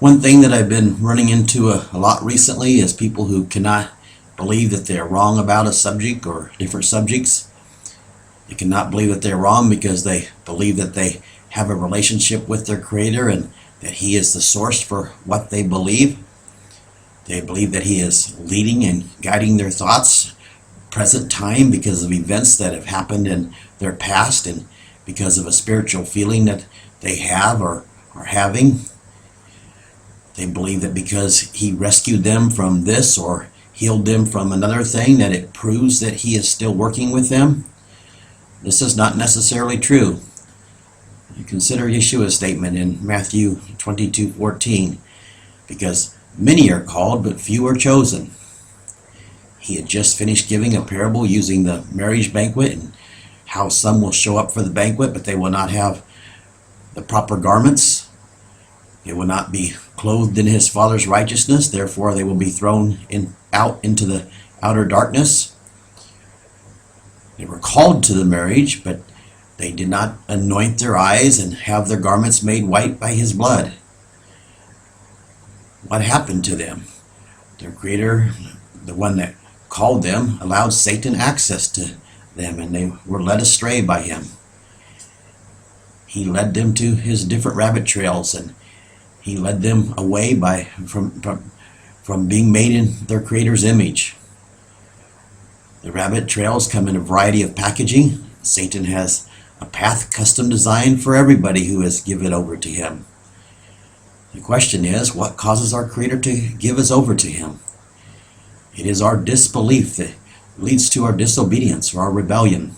One thing that I've been running into a lot recently is people who cannot believe that they're wrong about a subject or different subjects. They cannot believe that they're wrong because they believe that they have a relationship with their Creator and that He is the source for what they believe. They believe that He is leading and guiding their thoughts present time because of events that have happened in their past and because of a spiritual feeling that they have or are having. They believe that because He rescued them from this or healed them from another thing, that it proves that He is still working with them. This is not necessarily true. Consider Yeshua's statement in Matthew 22:14, because many are called, but few are chosen. He had just finished giving a parable using the marriage banquet and how some will show up for the banquet, but they will not have the proper garments. They will not be clothed in His Father's righteousness. Therefore, they will be thrown out into the outer darkness. They were called to the marriage, but they did not anoint their eyes and have their garments made white by His blood. What happened to them? Their Creator, the one that called them, allowed Satan access to them, and they were led astray by him. He led them to his different rabbit trails, and He led them away from being made in their Creator's image. The rabbit trails come in a variety of packaging. Satan has a path custom designed for everybody who has given it over to him. The question is, what causes our Creator to give us over to Him? It is our disbelief that leads to our disobedience or our rebellion.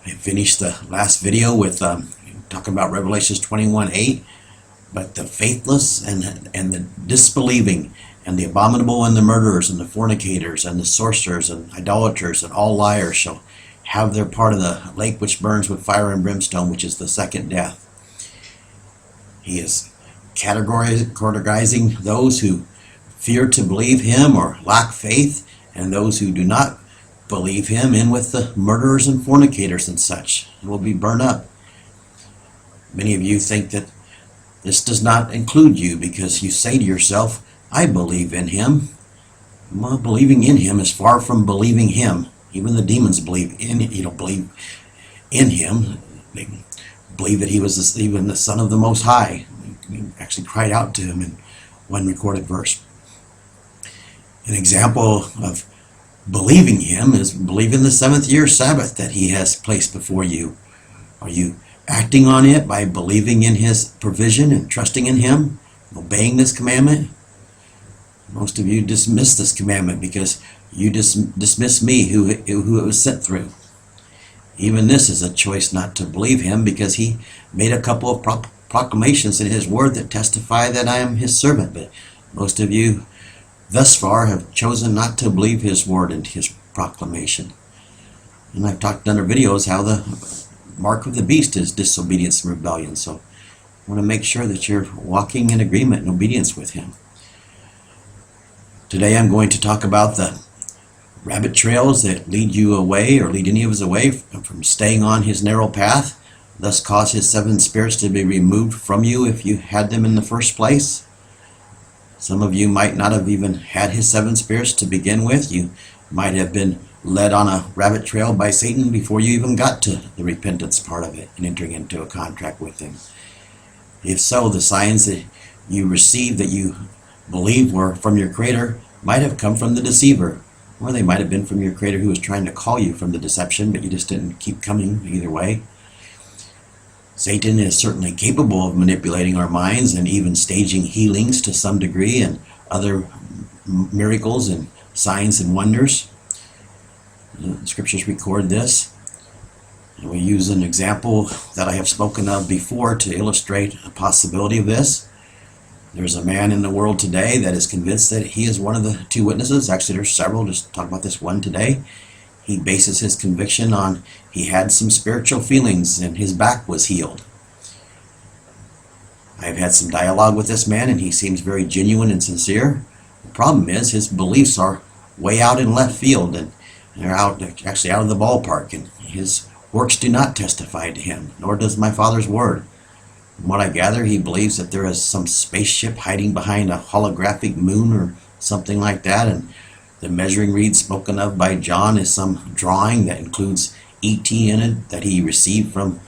I finished the last video with talking about Revelations 21:8, but the faithless and the disbelieving and the abominable and the murderers and the fornicators and the sorcerers and idolaters and all liars shall have their part of the lake which burns with fire and brimstone, which is the second death. He is categorizing those who fear to believe Him or lack faith, and those who do not believe Him in with the murderers and fornicators and such. It will be burned up. Many of you think that this does not include you because you say to yourself, I believe in Him. Well, believing in Him is far from believing Him. Even the demons believe in Him. They believe that He was even the Son of the Most High. He actually cried out to Him in one recorded verse. An example of believing Him is believing the seventh year Sabbath that He has placed before you. Are you acting on it by believing in His provision and trusting in Him, obeying this commandment? Most of you dismiss this commandment because you dismiss me, who it was sent through. Even this is a choice not to believe Him, because He made a couple of proclamations in His word that testify that I am His servant. But most of you thus far have chosen not to believe His word and His proclamation. And I've talked in other videos how the mark of the beast is disobedience and rebellion. So I want to make sure that you're walking in agreement and obedience with Him. Today I'm going to talk about the rabbit trails that lead you away, or lead any of us away from staying on His narrow path, thus cause His seven spirits to be removed from you if you had them in the first place. Some of you might not have even had His seven spirits to begin with. You might have been led on a rabbit trail by Satan before you even got to the repentance part of it and entering into a contract with Him. If so, the signs that you received that you believe were from your Creator might have come from the deceiver, or they might have been from your Creator who was trying to call you from the deception, but you just didn't keep coming either way. Satan is certainly capable of manipulating our minds and even staging healings to some degree and other miracles and signs and wonders. The scriptures record this. And we use an example that I have spoken of before to illustrate a possibility of this. There's a man in the world today that is convinced that he is one of the two witnesses. Actually, there's several. Just talk about this one today. He bases his conviction on he had some spiritual feelings and his back was healed. I've had some dialogue with this man, and he seems very genuine and sincere. The problem is his beliefs are way out in left field, and they're actually out of the ballpark, and his works do not testify to him, nor does my Father's word. From what I gather, he believes that there is some spaceship hiding behind a holographic moon or something like that, and the measuring reed spoken of by John is some drawing that includes ET in it that he received from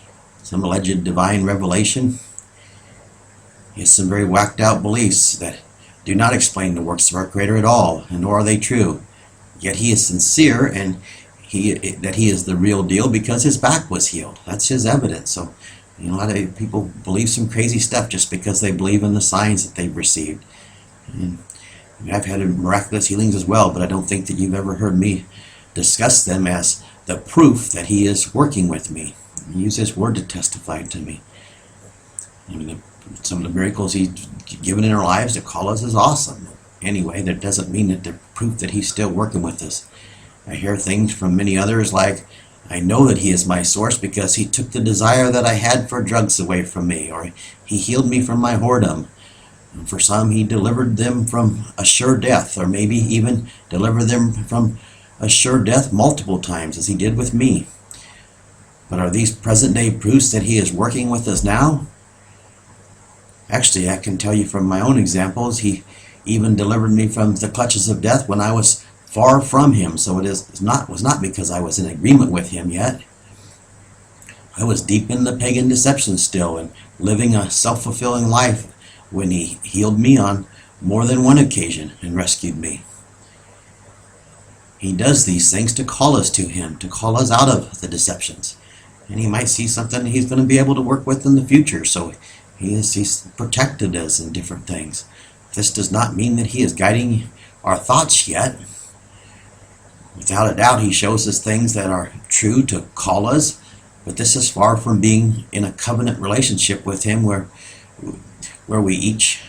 some alleged divine revelation. He has some very whacked out beliefs that do not explain the works of our Creator at all, and nor are they true. Yet he is sincere, and that he is the real deal because his back was healed. That's his evidence. So, a lot of people believe some crazy stuff just because they believe in the signs that they've received. And I've had miraculous healings as well, but I don't think that you've ever heard me discuss them as the proof that he is working with me. He used his word to testify to me. Some of the miracles he's given in our lives to call us is awesome. Anyway, that doesn't mean that they're proof that he's still working with us. I hear things from many others like, I know that he is my source because he took the desire that I had for drugs away from me, or he healed me from my whoredom. And for some, he delivered them from a sure death, or maybe even delivered them from a sure death multiple times, as he did with me. But are these present-day proofs that he is working with us now? Actually, I can tell you from my own examples, he even delivered me from the clutches of death when I was far from him. So it was not because I was in agreement with him yet. I was deep in the pagan deception still and living a self-fulfilling life when he healed me on more than one occasion and rescued me. He does these things to call us to him, to call us out of the deceptions. And he might see something he's going to be able to work with in the future. So he's protected us in different things. This does not mean that he is guiding our thoughts yet. Without a doubt, he shows us things that are true to call us, but this is far from being in a covenant relationship with him where we each,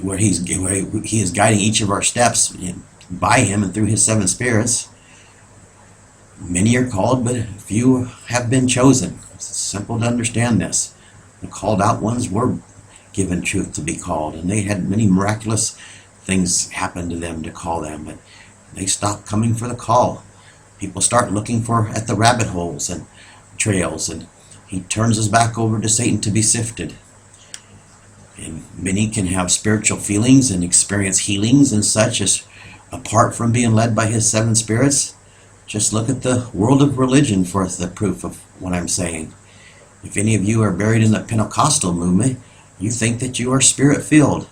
where he is guiding each of our steps by him and through his seven spirits. Many are called, but few have been chosen. It's simple to understand this. The called out ones were given truth to be called, and they had many miraculous things happen to them to call them, but they stop coming for the call. People start looking at the rabbit holes and trails, and he turns his back over to Satan to be sifted. And many can have spiritual feelings and experience healings and such as apart from being led by his seven spirits. Just look at the world of religion for the proof of what I'm saying. If any of you are buried in the Pentecostal movement, you think that you are spirit-filled.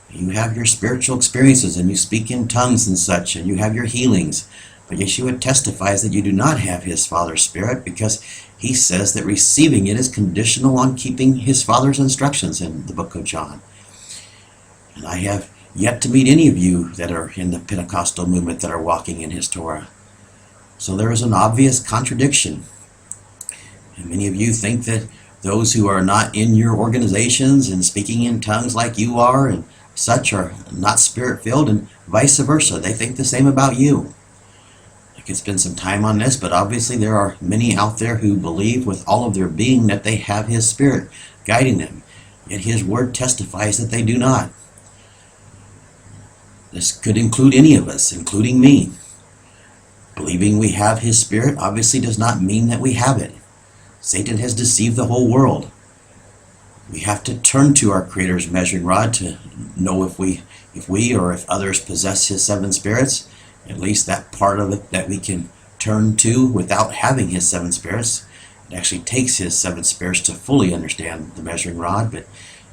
You have your spiritual experiences and you speak in tongues and such, and you have your healings. But Yeshua testifies that you do not have his Father's Spirit because he says that receiving it is conditional on keeping his Father's instructions in the book of John. And I have yet to meet any of you that are in the Pentecostal movement that are walking in his Torah. So there is an obvious contradiction. And many of you think that those who are not in your organizations and speaking in tongues like you are and such are not spirit-filled, and vice versa. They think the same about you. I could spend some time on this, but obviously there are many out there who believe with all of their being that they have his Spirit guiding them, yet his word testifies that they do not. This could include any of us, including me. Believing we have his Spirit obviously does not mean that we have it. Satan has deceived the whole world. We have to turn to our Creator's measuring rod to know if we or if others possess his seven spirits, at least that part of it that we can turn to without having his seven spirits. It actually takes his seven spirits to fully understand the measuring rod, but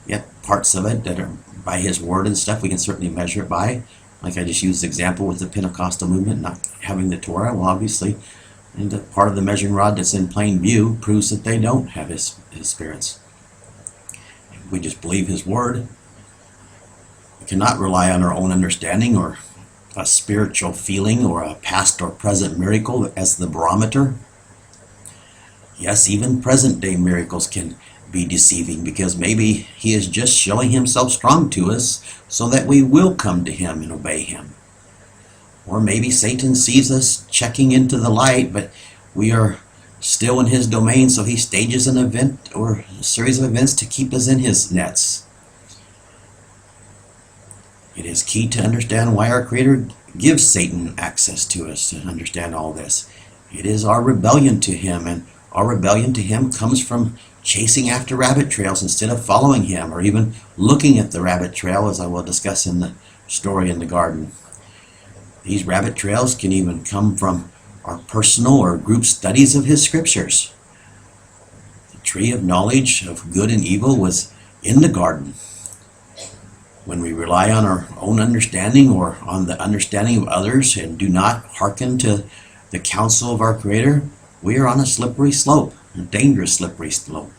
yet parts of it that are by his word and stuff we can certainly measure it by. Like I just used the example with the Pentecostal movement not having the Torah. Well, obviously, and the part of the measuring rod that's in plain view proves that they don't have his spirits. We just believe his word. We cannot rely on our own understanding or a spiritual feeling or a past or present miracle as the barometer. Yes, even present day miracles can be deceiving because maybe he is just showing himself strong to us so that we will come to him and obey him. Or maybe Satan sees us checking into the light, but we are still in his domain, so he stages an event or a series of events to keep us in his nets. It is key to understand why our Creator gives Satan access to us to understand all this. It is our rebellion to him, and our rebellion to him comes from chasing after rabbit trails instead of following him or even looking at the rabbit trail, as I will discuss in the story in the garden. These rabbit trails can even come from our personal or group studies of his scriptures. The tree of knowledge of good and evil was in the garden. When we rely on our own understanding or on the understanding of others and do not hearken to the counsel of our Creator, we are on a slippery slope, a dangerous slippery slope.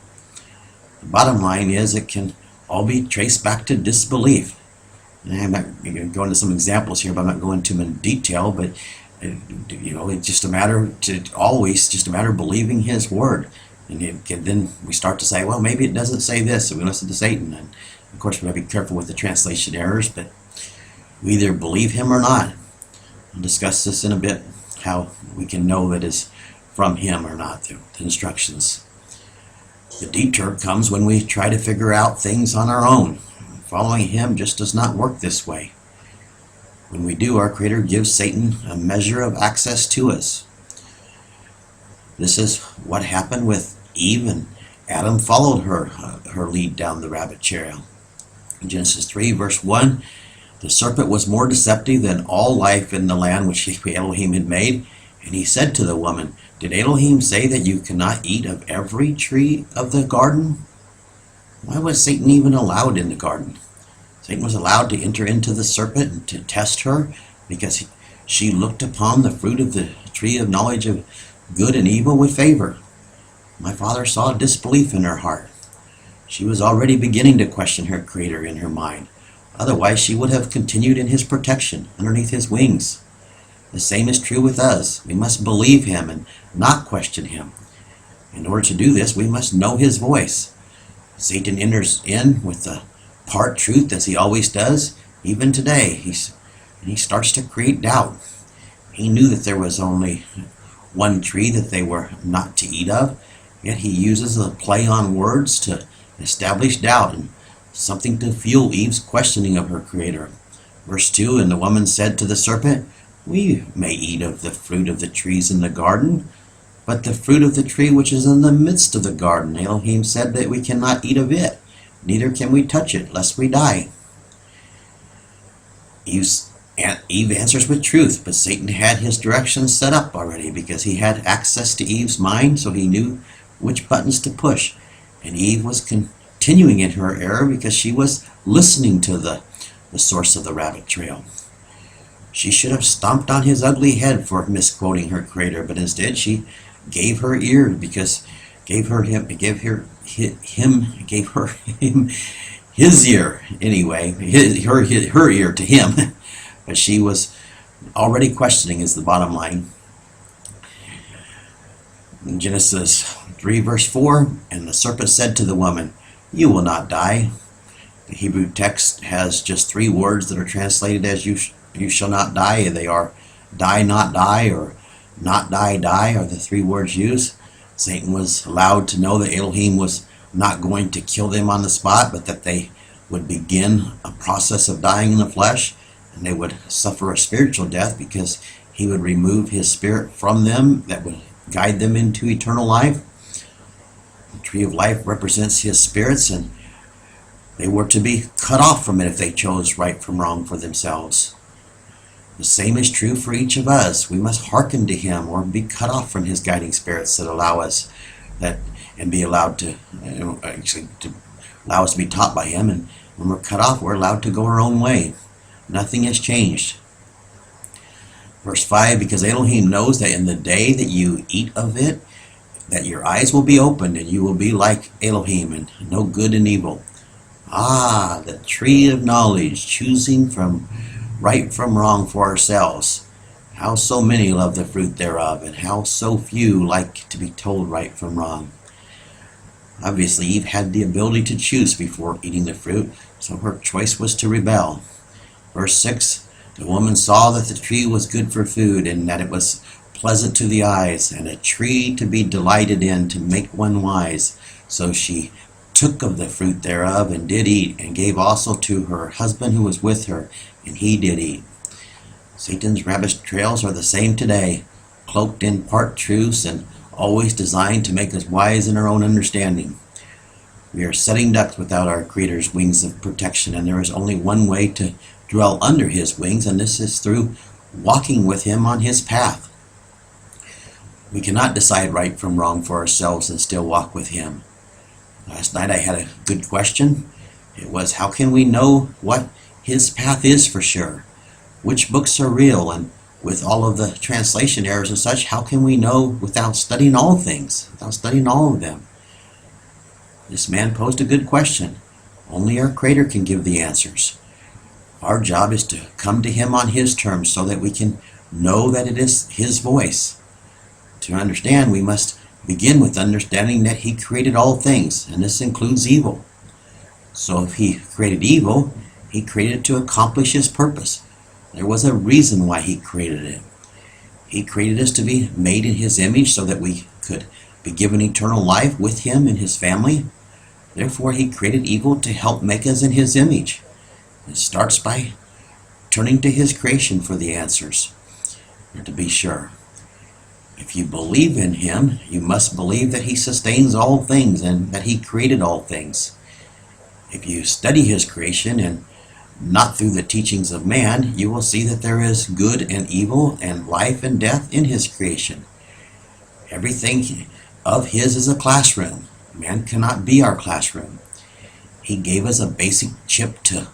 The bottom line is it can all be traced back to disbelief. And I'm not going to go into some examples here, but I'm not going into them in detail, but it's just a matter of believing His Word. And then we start to say, well, maybe it doesn't say this, so we listen to Satan. And of course, we have to be careful with the translation errors, but we either believe him or not. I'll discuss this in a bit, how we can know that it's from him or not, the instructions. The detour comes when we try to figure out things on our own. Following him just does not work this way. When we do, our Creator gives Satan a measure of access to us. This is what happened with Eve, and Adam followed her lead down the rabbit trail. In Genesis 3, verse 1, the serpent was more deceptive than all life in the land which Elohim had made. And he said to the woman, did Elohim say that you cannot eat of every tree of the garden? Why was Satan even allowed in the garden? Satan was allowed to enter into the serpent and to test her because she looked upon the fruit of the tree of knowledge of good and evil with favor. My father saw disbelief in her heart. She was already beginning to question her Creator in her mind. Otherwise, she would have continued in his protection, underneath his wings. The same is true with us. We must believe him and not question him. In order to do this, we must know his voice. Satan enters in with the part truth, as he always does, even today. He starts to create doubt. He knew that there was only one tree that they were not to eat of, yet he uses a play on words to establish doubt and something to fuel Eve's questioning of her Creator. Verse 2, and the woman said to the serpent, we may eat of the fruit of the trees in the garden, but the fruit of the tree which is in the midst of the garden, Elohim said that we cannot eat of it, neither can we touch it, lest we die. Eve answers with truth, but Satan had his directions set up already because he had access to Eve's mind, so he knew which buttons to push. And Eve was continuing in her error because she was listening to the source of the rabbit trail. She should have stomped on his ugly head for misquoting her Creator, but instead she gave her ear because gave him his ear anyway, her ear to him. But she was already questioning is the bottom line. In Genesis 3 verse 4, and the serpent said to the woman, you will not die. The Hebrew text has just 3 words that are translated as you shall not die. They are die not die or not die die are the 3 words used. Satan was allowed to know that Elohim was not going to kill them on the spot, but that they would begin a process of dying in the flesh, and they would suffer a spiritual death because he would remove his spirit from them that would guide them into eternal life. The tree of life represents his spirits, and they were to be cut off from it if they chose right from wrong for themselves. The same is true for each of us. We must hearken to him or be cut off from his guiding spirits that allow us that and be allowed to allow us to be taught by him. And when we're cut off, we're allowed to go our own way. Nothing has changed. Verse 5, because Elohim knows that in the day that you eat of it, that your eyes will be opened and you will be like Elohim and know good and evil. Ah, the tree of knowledge, choosing from right from wrong for ourselves. How so many love the fruit thereof, and how so few like to be told right from wrong. Obviously, Eve had the ability to choose before eating the fruit, so her choice was to rebel. Verse 6, the woman saw that the tree was good for food, and that it was pleasant to the eyes, and a tree to be delighted in, to make one wise. So she took of the fruit thereof, and did eat, and gave also to her husband who was with her, and he did eat. Satan's rabbit trails are the same today, cloaked in part truths and always designed to make us wise in our own understanding. We are sitting ducks without our Creator's wings of protection, and there is only one way to dwell under His wings, and this is through walking with Him on His path. We cannot decide right from wrong for ourselves and still walk with Him. Last night I had a good question. It was, how can we know what His path is for sure? Which books are real? And with all of the translation errors and such, how can we know without studying all things, without studying all of them? This man posed a good question. Only our Creator can give the answers. Our job is to come to Him on His terms so that we can know that it is His voice. To understand, we must begin with understanding that He created all things, and this includes evil. So if He created evil, He created it to accomplish His purpose. There was a reason why He created it. He created us to be made in His image so that we could be given eternal life with Him and His family. Therefore, He created evil to help make us in His image. It starts by turning to His creation for the answers, and to be sure. If you believe in Him, you must believe that He sustains all things and that He created all things. If you study His creation and not through the teachings of man, you will see that there is good and evil and life and death in His creation. Everything of His is a classroom. Man cannot be our classroom. He gave us a basic chip to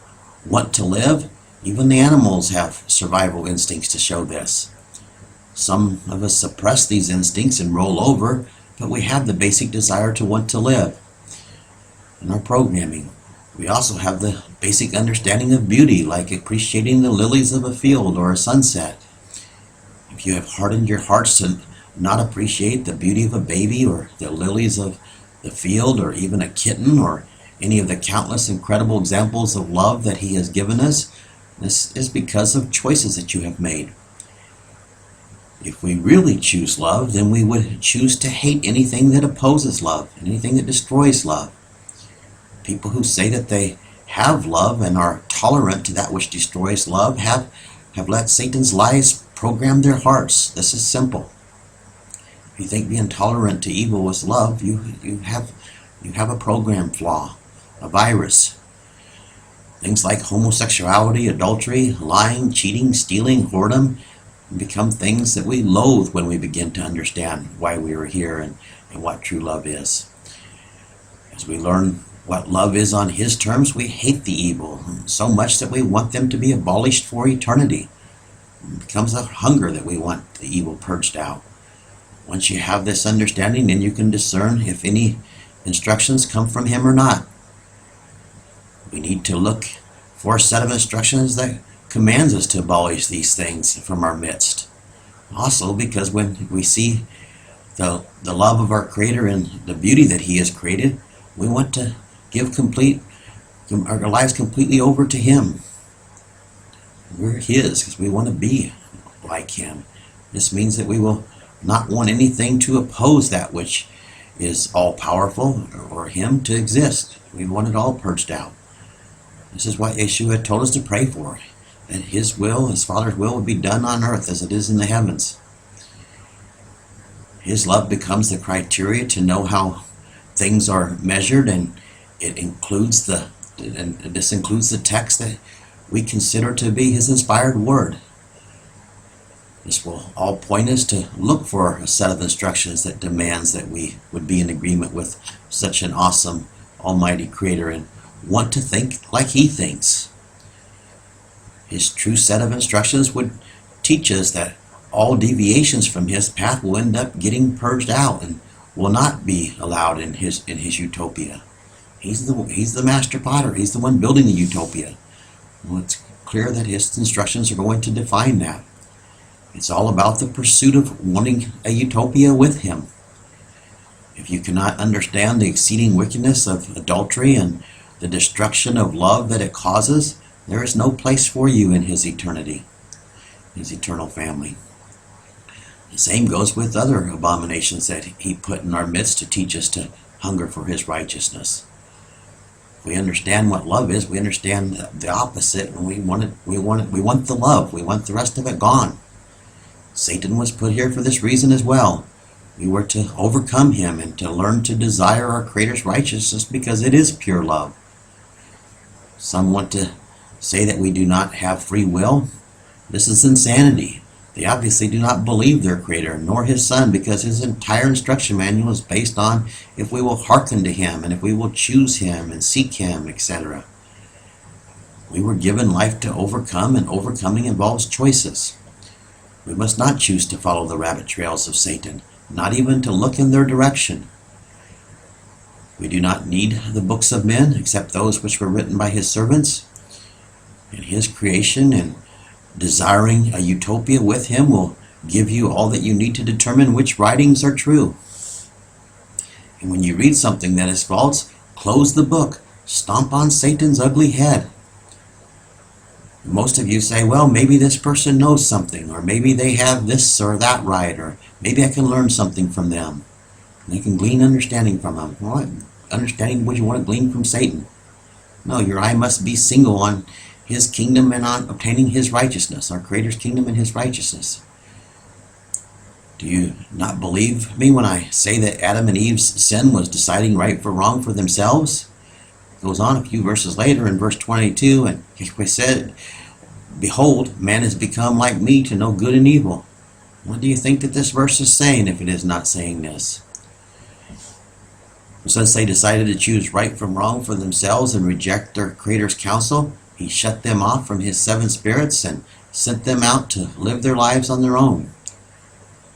want to live. Even the animals have survival instincts to show this. Some of us suppress these instincts and roll over, but we have the basic desire to want to live. In our programming, we also have the basic understanding of beauty, like appreciating the lilies of a field or a sunset. If you have hardened your hearts to not appreciate the beauty of a baby or the lilies of the field or even a kitten or any of the countless incredible examples of love that He has given us, this is because of choices that you have made. If we really choose love, then we would choose to hate anything that opposes love, anything that destroys love. People who say that they have love and are tolerant to that which destroys love have let Satan's lies program their hearts. This is simple. If you think being tolerant to evil is love, you have a program flaw, a virus. Things like homosexuality, adultery, lying, cheating, stealing, whoredom become things that we loathe when we begin to understand why we are here and what true love is. As we learn what love is on His terms, we hate the evil so much that we want them to be abolished for eternity. It becomes a hunger that we want the evil purged out. Once you have this understanding, then you can discern if any instructions come from Him or not. We need to look for a set of instructions that commands us to abolish these things from our midst. Also, because when we see the love of our Creator and the beauty that He has created, we want to give our lives completely over to Him. We're His because we want to be like Him. This means that we will not want anything to oppose that which is all-powerful or Him to exist. We want it all purged out. This is what Yeshua told us to pray for, that His will, His Father's will, would be done on earth as it is in the heavens. His love becomes the criteria to know how things are measured, and this includes the text that we consider to be His inspired word. This will all point us to look for a set of instructions that demands that we would be in agreement with such an awesome, almighty Creator and want to think like He thinks. His true set of instructions would teach us that all deviations from His path will end up getting purged out and will not be allowed in His utopia. He's the master potter. He's the one building the utopia. Well, it's clear that His instructions are going to define that. It's all about the pursuit of wanting a utopia with Him. If you cannot understand the exceeding wickedness of adultery and the destruction of love that it causes, there is no place for you in His eternity, His eternal family. The same goes with other abominations that He put in our midst to teach us to hunger for His righteousness. If we understand what love is, we understand the opposite, and we want the love. We want the rest of it gone. Satan was put here for this reason as well. We were to overcome him and to learn to desire our Creator's righteousness because it is pure love. Some want to say that we do not have free will. This is insanity. They obviously do not believe their Creator, nor His Son, because His entire instruction manual is based on if we will hearken to Him and if we will choose Him and seek Him, etc. We were given life to overcome, and overcoming involves choices. We must not choose to follow the rabbit trails of Satan, not even to look in their direction. We do not need the books of men, except those which were written by His servants. In His creation, and desiring a utopia with Him will give you all that you need to determine which writings are true. And when you read something that is false, close the book. Stomp on Satan's ugly head. Most of you say, well, maybe this person knows something, or maybe they have this or that right, or maybe I can learn something from them. And I can glean understanding from them. What understanding would you want to glean from Satan? No, your eye must be single on His kingdom and on obtaining His righteousness, our Creator's kingdom and His righteousness. Do you not believe me when I say that Adam and Eve's sin was deciding right for wrong for themselves? It goes on a few verses later in verse 22, and Yahweh said, behold, man has become like me to know good and evil. What do you think that this verse is saying if it is not saying this? Since they decided to choose right from wrong for themselves and reject their Creator's counsel, He shut them off from His seven spirits and sent them out to live their lives on their own.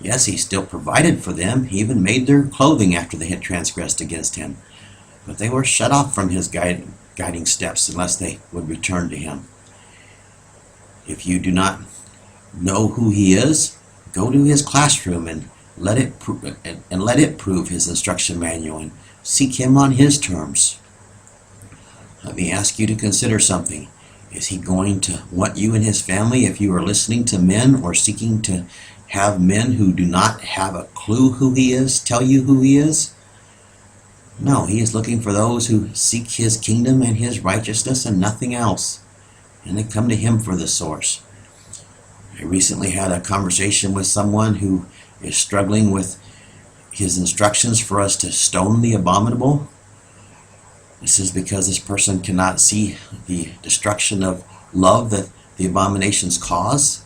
Yes, He still provided for them. He even made their clothing after they had transgressed against Him. But they were shut off from His guiding steps unless they would return to Him. If you do not know who He is, go to His classroom and let it prove His instruction manual, and seek Him on His terms. Let me ask you to consider something. Is He going to want you and His family if you are listening to men or seeking to have men who do not have a clue who He is tell you who He is? No, He is looking for those who seek His kingdom and His righteousness and nothing else. And they come to Him for the source. I recently had a conversation with someone who is struggling with His instructions for us to stone the abominable. This is because this person cannot see the destruction of love that the abominations cause.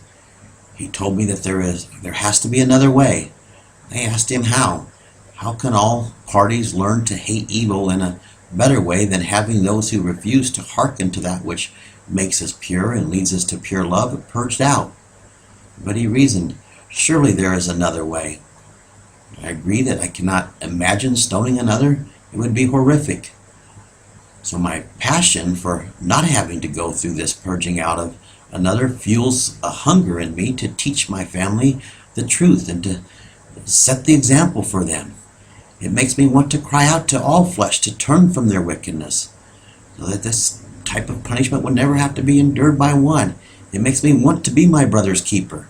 He told me that there has to be another way. I asked him how. How can all parties learn to hate evil in a better way than having those who refuse to hearken to that which makes us pure and leads us to pure love purged out? But he reasoned, surely there is another way. I agree that I cannot imagine stoning another. It would be horrific. So my passion for not having to go through this purging out of another fuels a hunger in me to teach my family the truth and to set the example for them. It makes me want to cry out to all flesh to turn from their wickedness, so that this type of punishment would never have to be endured by one. It makes me want to be my brother's keeper.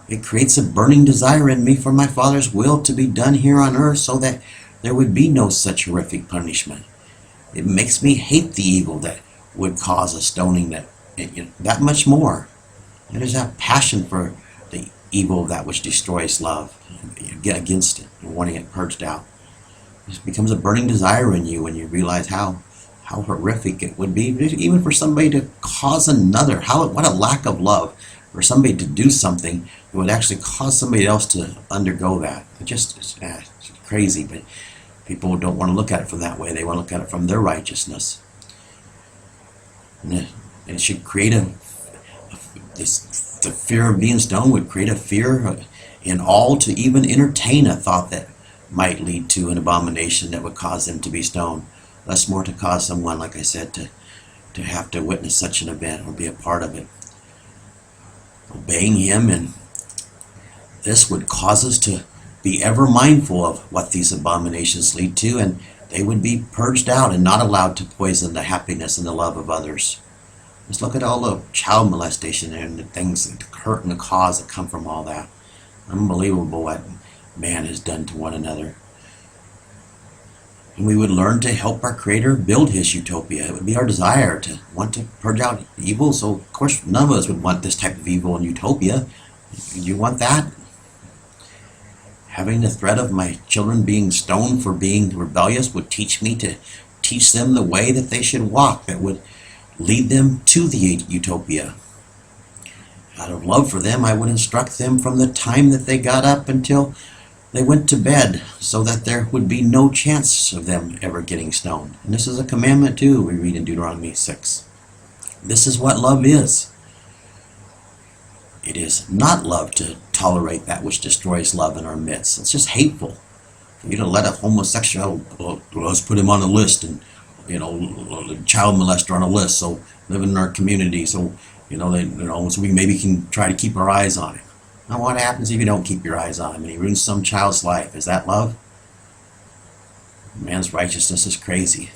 It creates a burning desire in me for my Father's will to be done here on earth so that there would be no such horrific punishment. It makes me hate the evil that would cause a stoning that much more. It is a passion for the evil of that which destroys love. You get against it and wanting it purged out. It becomes a burning desire in you when you realize how horrific it would be, even for somebody to cause another. What a lack of love for somebody to do something that would actually cause somebody else to undergo that. It's crazy, but people don't want to look at it from that way. They want to look at it from their righteousness. And it should create the fear of being stoned would create a fear in all to even entertain a thought that might lead to an abomination that would cause them to be stoned. Less more to cause someone, like I said, to have to witness such an event or be a part of it. Obeying Him, and this would cause us to be ever mindful of what these abominations lead to, and they would be purged out and not allowed to poison the happiness and the love of others. Just look at all the child molestation and the things, the hurt and the cause that come from all that. Unbelievable what man has done to one another. And we would learn to help our Creator build His utopia. It would be our desire to want to purge out evil. So, of course, none of us would want this type of evil in utopia. You want that? having the threat of my children being stoned for being rebellious would teach me to teach them the way that they should walk, that would lead them to the utopia. Out of love for them, I would instruct them from the time that they got up until they went to bed, so that there would be no chance of them ever getting stoned. And this is a commandment too, we read in Deuteronomy 6. This is what love is. It is not love to tolerate that which destroys love in our midst. It's just hateful for you to let a homosexual, let's put him on a list, and child molester on a list, so living in our community, so so we maybe can try to keep our eyes on him. Now what happens if you don't keep your eyes on him and he ruins some child's life? Is that love? Man's righteousness is crazy.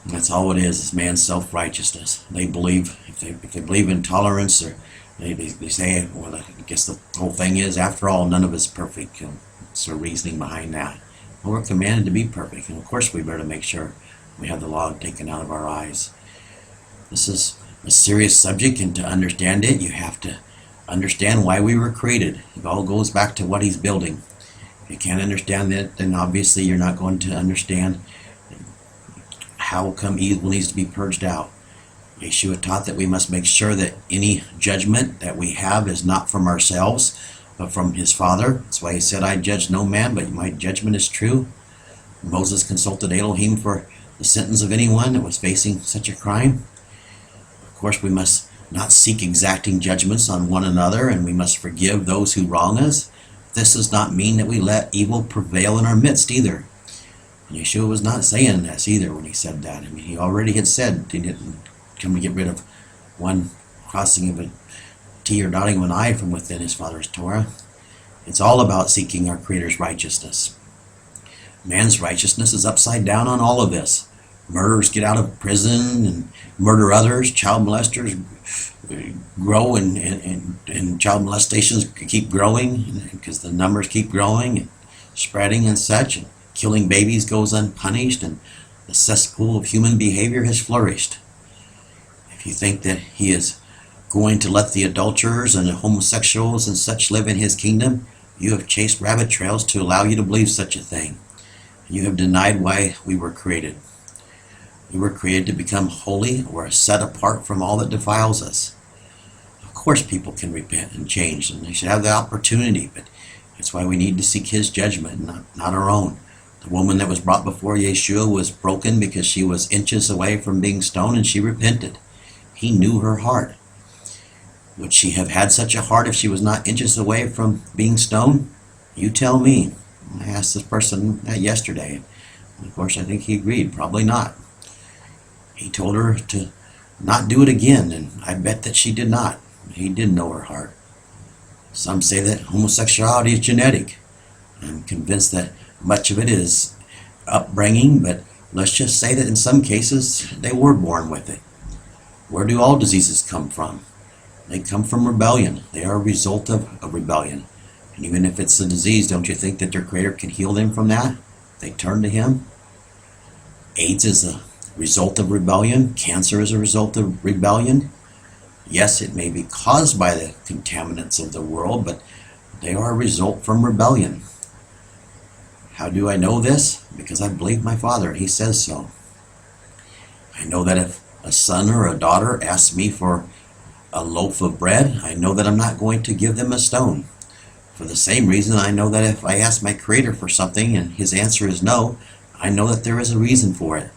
That's all it is man's self-righteousness. They believe, if they believe in tolerance, or they say, well, I guess the whole thing is, after all, none of it's perfect. It's the reasoning behind that. Well, we're commanded to be perfect, and of course we better make sure we have the log taken out of our eyes. This is a serious subject, and to understand it, you have to understand why we were created. It all goes back to what he's building. If you can't understand that, then obviously you're not going to understand how come evil needs to be purged out. Yeshua taught that we must make sure that any judgment that we have is not from ourselves, but from his Father. That's why he said, I judge no man, but my judgment is true. Moses consulted Elohim for the sentence of anyone that was facing such a crime. Of course, we must not seek exacting judgments on one another, and we must forgive those who wrong us. This does not mean that we let evil prevail in our midst either. And Yeshua was not saying this either when he said that. I mean, he already had said he didn't come to get rid of one crossing of a T or dotting of an I from within his Father's Torah. It's all about seeking our Creator's righteousness. Man's righteousness is upside down on all of this. Murderers get out of prison and murder others. Child molesters grow, and child molestations keep growing because the numbers keep growing and spreading and such. And killing babies goes unpunished, and the cesspool of human behavior has flourished. If you think that he is going to let the adulterers and the homosexuals and such live in his kingdom, you have chased rabbit trails to allow you to believe such a thing. You have denied why we were created. We were created to become holy, or set apart from all that defiles us. Of course people can repent and change, and they should have the opportunity, but that's why we need to seek his judgment, not our own. The woman that was brought before Yeshua was broken because she was inches away from being stoned, and she repented. He knew her heart. Would she have had such a heart if she was not inches away from being stoned? You tell me. I asked this person that yesterday. And of course, I think he agreed. Probably not. He told her to not do it again, and I bet that she did not. He did know her heart. Some say that homosexuality is genetic. I'm convinced that much of it is upbringing, but let's just say that in some cases they were born with it. Where do all diseases come from? They come from rebellion. They are a result of rebellion. And even if it's a disease, don't you think that their Creator can heal them from that? They turn to him. AIDS is a result of rebellion. Cancer is a result of rebellion. Yes, it may be caused by the contaminants of the world, but they are a result from rebellion. How do I know this? Because I believe my Father, and he says so. I know that if a son or a daughter asks me for a loaf of bread, I know that I'm not going to give them a stone. For the same reason, I know that if I ask my Creator for something and his answer is no, I know that there is a reason for it.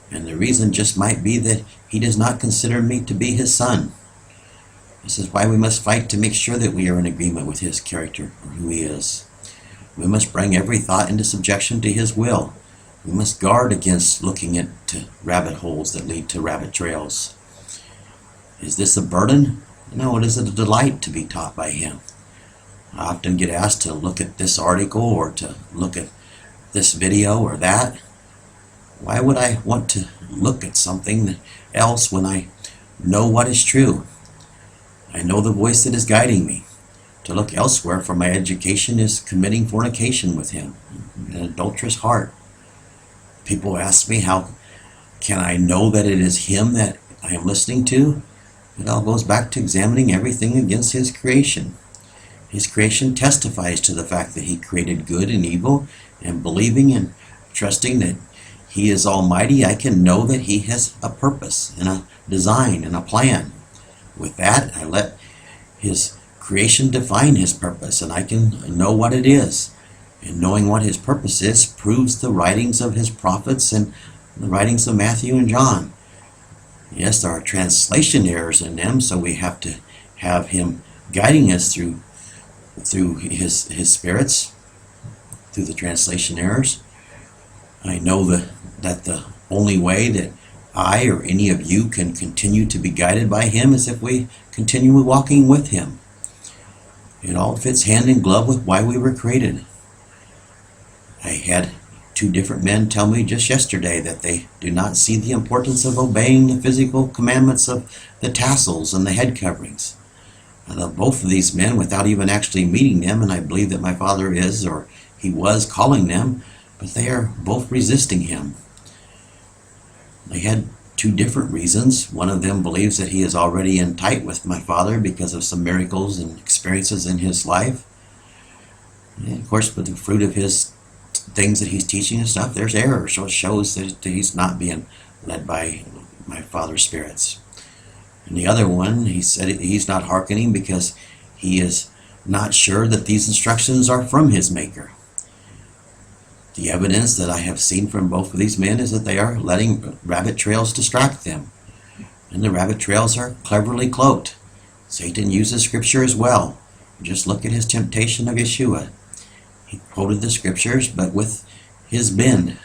And the reason just might be that he does not consider me to be his son. This is why we must fight to make sure that we are in agreement with his character, or who he is. We must bring every thought into subjection to his will. We must guard against looking into rabbit holes that lead to rabbit trails. Is this a burden? No, it is a delight to be taught by him. I often get asked to look at this article or to look at this video or that. Why would I want to look at something else when I know what is true? I know the voice that is guiding me. To look elsewhere for my education is committing fornication with him, an adulterous heart. People ask me, how can I know that it is him that I am listening to? It all goes back to examining everything against his creation. His creation testifies to the fact that he created good and evil, and believing and trusting that he is almighty, I can know that he has a purpose and a design and a plan. With that, I let his creation define his purpose, and I can know what it is. And knowing what his purpose is proves the writings of his prophets and the writings of Matthew and John. Yes, there are translation errors in them, so we have to have him guiding us through his spirits, through the translation errors. I know that the only way that I or any of you can continue to be guided by him is if we continue walking with him. It all fits hand in glove with why we were created. I had 2 different men tell me just yesterday that they do not see the importance of obeying the physical commandments of the tassels and the head coverings. Both of these men, without even actually meeting them, and I believe that my father is, or he was, calling them, but they are both resisting him. They had 2 different reasons. One of them believes that he is already in tight with my father because of some miracles and experiences in his life. And of course, with the fruit of his things that he's teaching and stuff, there's error, so it shows that he's not being led by my father's spirits. And the other one, he said he's not hearkening because he is not sure that these instructions are from his maker. The evidence that I have seen from both of these men is that they are letting rabbit trails distract them. And the rabbit trails are cleverly cloaked. Satan uses scripture as well. Just look at his temptation of Yeshua. He quoted the scriptures, but with his bend.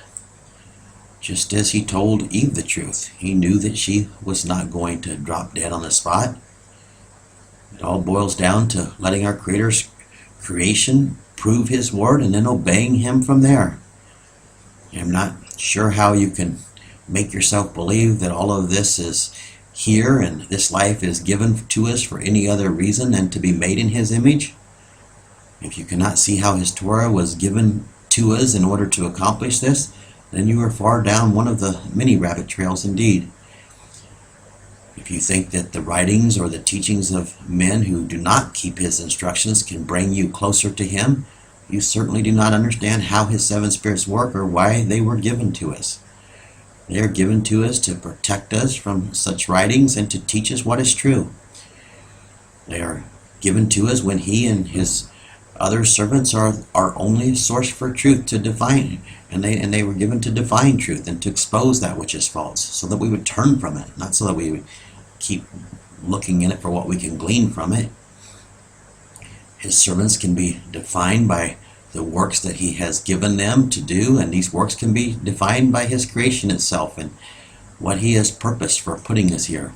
Just as he told Eve the truth, he knew that she was not going to drop dead on the spot. It all boils down to letting our Creator's creation prove his word and then obeying him from there. I'm not sure how you can make yourself believe that all of this is here and this life is given to us for any other reason than to be made in his image. If you cannot see how his Torah was given to us in order to accomplish this, then you are far down one of the many rabbit trails indeed. If you think that the writings or the teachings of men who do not keep his instructions can bring you closer to him, you certainly do not understand how his 7 spirits work or why they were given to us. They are given to us to protect us from such writings and to teach us what is true. They are given to us when he and his other servants are our only source for truth to define, and they were given to define truth and to expose that which is false, so that we would turn from it, not so that we would keep looking in it for what we can glean from it. His servants can be defined by the works that he has given them to do, and these works can be defined by his creation itself and what he has purposed for putting us here.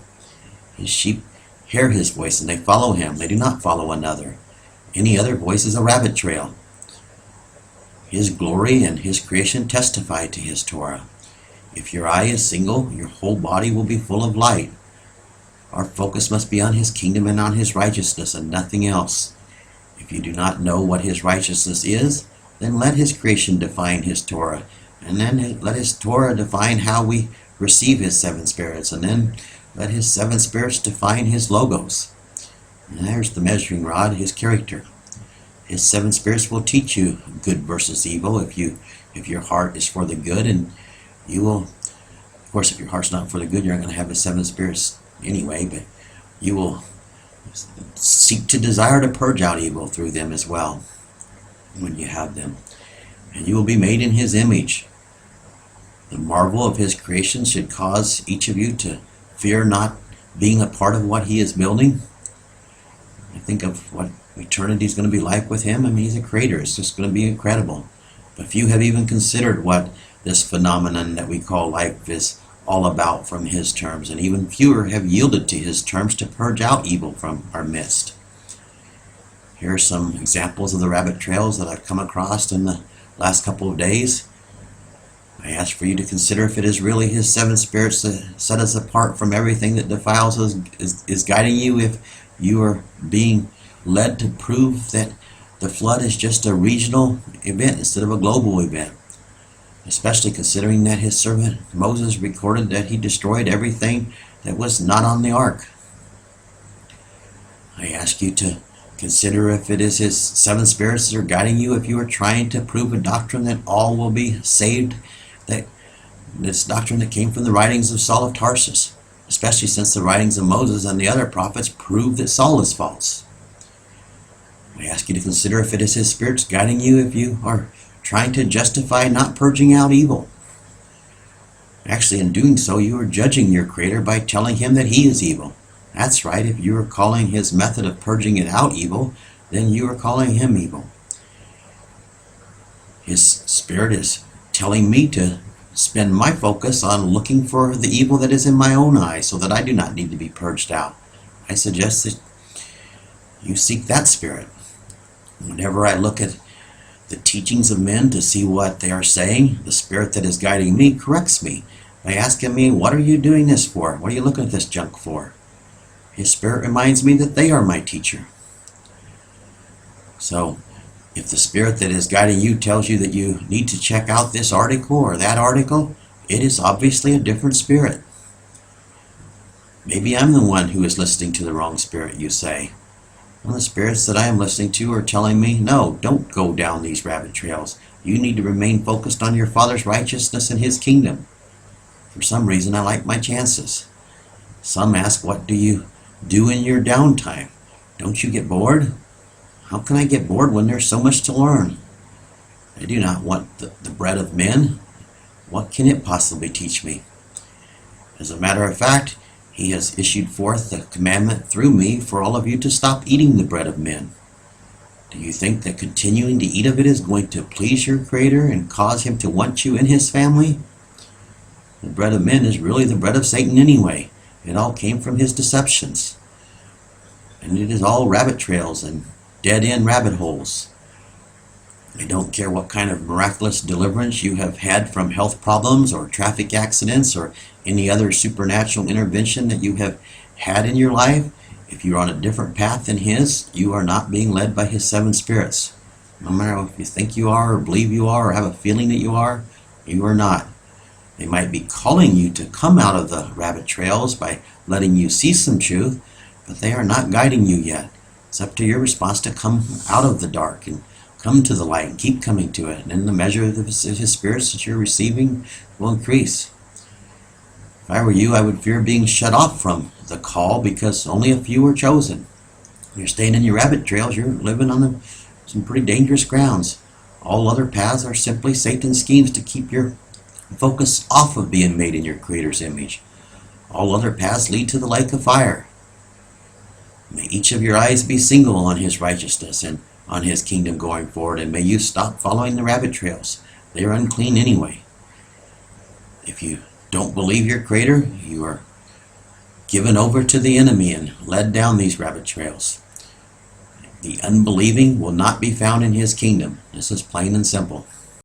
His sheep hear his voice and they follow him. They do not follow another. Any other voice is a rabbit trail. His glory and his creation testify to his Torah. If your eye is single, your whole body will be full of light. Our focus must be on his kingdom and on his righteousness and nothing else. If you do not know what his righteousness is, then let his creation define his Torah. And then let his Torah define how we receive his 7 spirits. And then let his 7 spirits define his logos. And there's the measuring rod, his character. His 7 spirits will teach you good versus evil if your heart is for the good, and you will, of course, if your heart's not for the good, you're not going to have his 7 spirits anyway, but you will seek to desire to purge out evil through them as well when you have them. And you will be made in his image. The marvel of his creation should cause each of you to fear not being a part of what he is building. I think of what eternity is going to be like with him. I mean, he's a creator. It's just going to be incredible. But few have even considered what this phenomenon that we call life is all about from his terms. And even fewer have yielded to his terms to purge out evil from our midst. Here are some examples of the rabbit trails that I've come across in the last couple of days. I ask for you to consider if it is really his 7 spirits that set us apart from everything that defiles us, is guiding you, if you are being led to prove that the flood is just a regional event instead of a global event, especially considering that his servant Moses recorded that he destroyed everything that was not on the ark. I ask you to Consider if it is his seven spirits that are guiding you, if you are trying to prove a doctrine that all will be saved, that this doctrine that came from the writings of Saul of Tarsus, especially since the writings of Moses and the other prophets prove that Saul is false. I ask you to consider if it is his spirits guiding you, if you are trying to justify not purging out evil. Actually, in doing so, you are judging your Creator by telling him that he is evil. That's right, if you are calling his method of purging it out evil, then you are calling him evil. His spirit is telling me to spend my focus on looking for the evil that is in my own eyes so that I do not need to be purged out. I suggest that you seek that spirit. Whenever I look at the teachings of men to see what they are saying, the spirit that is guiding me corrects me by asking me, what are you doing this for? What are you looking at this junk for? His spirit reminds me that they are my teacher. So, if the spirit that is guiding you tells you that you need to check out this article or that article, it is obviously a different spirit. Maybe I'm the one who is listening to the wrong spirit, you say. Well, the spirits that I am listening to are telling me, no, don't go down these rabbit trails. You need to remain focused on your Father's righteousness and his kingdom. For some reason, I like my chances. Some ask, what do you do in your downtime? Don't you get bored? How can I get bored when there's so much to learn? I do not want the bread of men. What can it possibly teach me? As a matter of fact, he has issued forth the commandment through me for all of you to stop eating the bread of men. Do you think that continuing to eat of it is going to please your Creator and cause him to want you in his family? The bread of men is really the bread of Satan anyway. It all came from his deceptions. And it is all rabbit trails and dead-end rabbit holes. I don't care what kind of miraculous deliverance you have had from health problems or traffic accidents or any other supernatural intervention that you have had in your life. If you're on a different path than his, you are not being led by his seven spirits. No matter if you think you are or believe you are or have a feeling that you are not. They might be calling you to come out of the rabbit trails by letting you see some truth, but they are not guiding you yet. It's up to your response to come out of the dark and come to the light and keep coming to it. And then the measure of his spirits that you're receiving will increase. If I were you, I would fear being shut off from the call because only a few are chosen. You're staying in your rabbit trails, you're living on some pretty dangerous grounds. All other paths are simply Satan's schemes to keep your focus off of being made in your Creator's image. All other paths lead to the lake of fire. May each of your eyes be single on his righteousness and on his kingdom going forward, and may you stop following the rabbit trails. They are unclean anyway. If you don't believe your Creator, you are given over to the enemy and led down these rabbit trails. The unbelieving will not be found in his kingdom. This is plain and simple.